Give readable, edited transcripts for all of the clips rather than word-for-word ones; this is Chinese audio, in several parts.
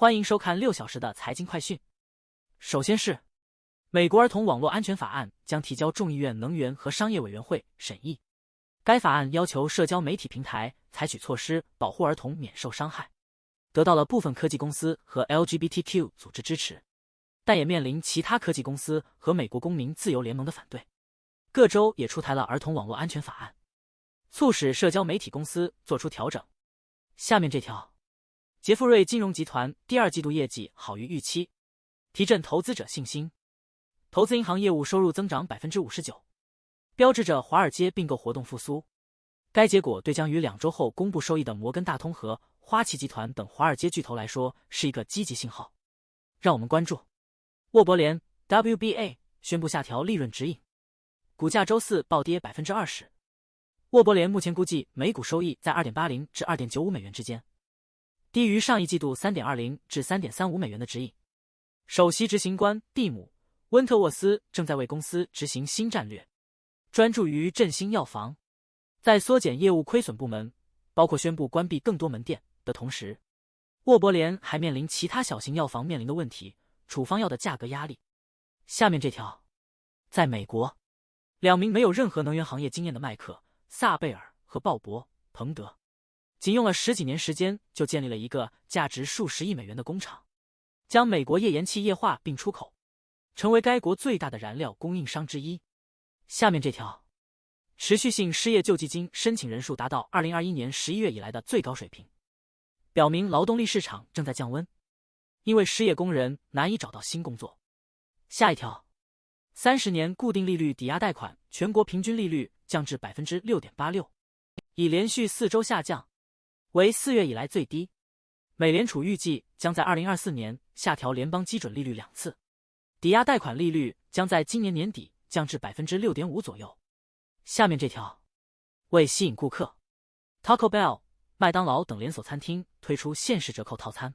欢迎收看6小时的财经快讯。首先是美国儿童网络安全法案将提交众议院能源和商业委员会审议。该法案要求社交媒体平台采取措施保护儿童免受伤害，得到了部分科技公司和 LGBTQ 组织支持，但也面临其他科技公司和美国公民自由联盟的反对。各州也出台了儿童网络安全法案，促使社交媒体公司做出调整。下面这条，杰富瑞金融集团第二季度业绩好于预期，提振投资者信心。投资银行业务收入增长 59%， 标志着华尔街并购活动复苏。该结果对将于2周后公布收益的摩根大通和花旗集团等华尔街巨头来说是一个积极信号。让我们关注沃伯联 WBA 宣布下调利润指引，股价周四暴跌 20%。沃伯联目前估计每股收益在 2.80 至 2.95 美元之间，低于上一季度 3.20 至 3.35 美元的指引。首席执行官蒂姆·温特沃斯正在为公司执行新战略，专注于振兴药房。在缩减业务亏损部门，包括宣布关闭更多门店的同时，沃伯联还面临其他小型药房面临的问题，处方药的价格压力。下面这条，在美国，2名没有任何能源行业经验的麦克、萨贝尔和鲍勃·彭德，仅用了10几年时间就建立了一个价值数十亿美元的工厂，将美国页岩气液化并出口，成为该国最大的燃料供应商之一。下面这条，持续性失业救济金申请人数达到2021年11月以来的最高水平，表明劳动力市场正在降温，因为失业工人难以找到新工作。下一条，30年固定利率抵押贷款全国平均利率降至 6.86%， 已连续4周下降，为4月以来最低。美联储预计将在2024年下调联邦基准利率2次，抵押贷款利率将在今年年底降至 6.5% 左右。下面这条，为吸引顾客， Taco Bell、麦当劳等连锁餐厅推出限时折扣套餐，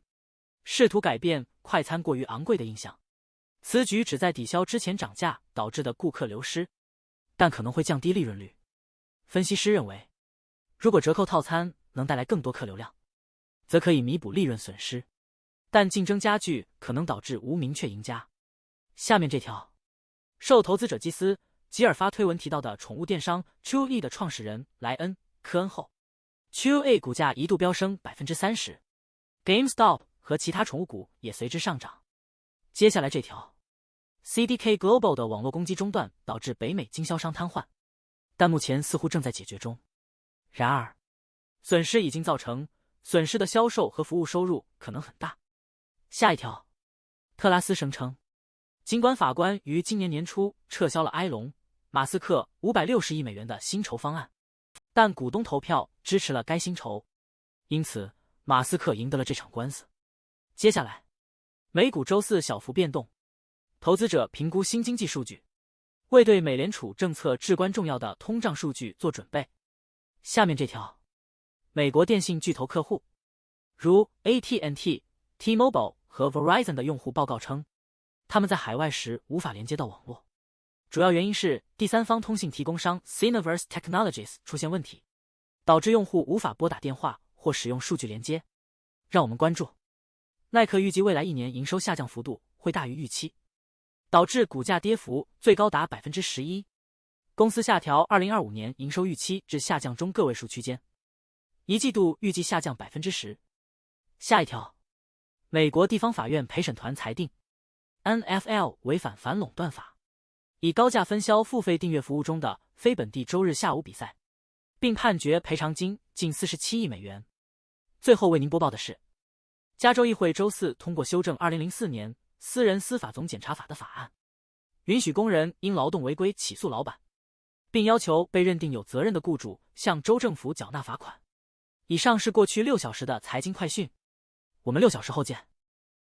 试图改变快餐过于昂贵的印象。此举旨在抵消之前涨价导致的顾客流失，但可能会降低利润率。分析师认为，如果折扣套餐能带来更多客流量，则可以弥补利润损失，但竞争加剧可能导致无明确赢家。下面这条，受投资者基斯·吉尔发推文提到的宠物电商 Chewy 的创始人莱恩·科恩后， Chewy 股价一度飙升 30%， GameStop 和其他宠物股也随之上涨。接下来这条， CDK Global 的网络攻击中断导致北美经销商瘫痪，但目前似乎正在解决中。然而，损失已经造成，损失的销售和服务收入可能很大。下一条，特拉斯声称，尽管法官于今年年初撤销了埃隆·马斯克560亿美元的薪酬方案，但股东投票支持了该薪酬，因此马斯克赢得了这场官司。接下来，美股周四小幅变动，投资者评估新经济数据，为对美联储政策至关重要的通胀数据做准备。下面这条，美国电信巨头客户，如 AT&T、T-Mobile 和 Verizon 的用户报告称，他们在海外时无法连接到网络，主要原因是第三方通信提供商 Syniverse Technologies 出现问题，导致用户无法拨打电话或使用数据连接。让我们关注耐克预计未来1年营收下降幅度会大于预期，导致股价跌幅最高达 11%。 公司下调2025年营收预期至下降中个位数区间，一季度预计下降 10%。 下一条，美国地方法院陪审团裁定 NFL 违反反垄断法，以高价分销付费订阅服务中的非本地周日下午比赛，并判决赔偿金近47亿美元。最后为您播报的是，加州议会周四通过修正2004年私人司法总检察法的法案，允许工人因劳动违规起诉老板，并要求被认定有责任的雇主向州政府缴纳罚款。以上是过去6小时的财经快讯，我们6小时后见。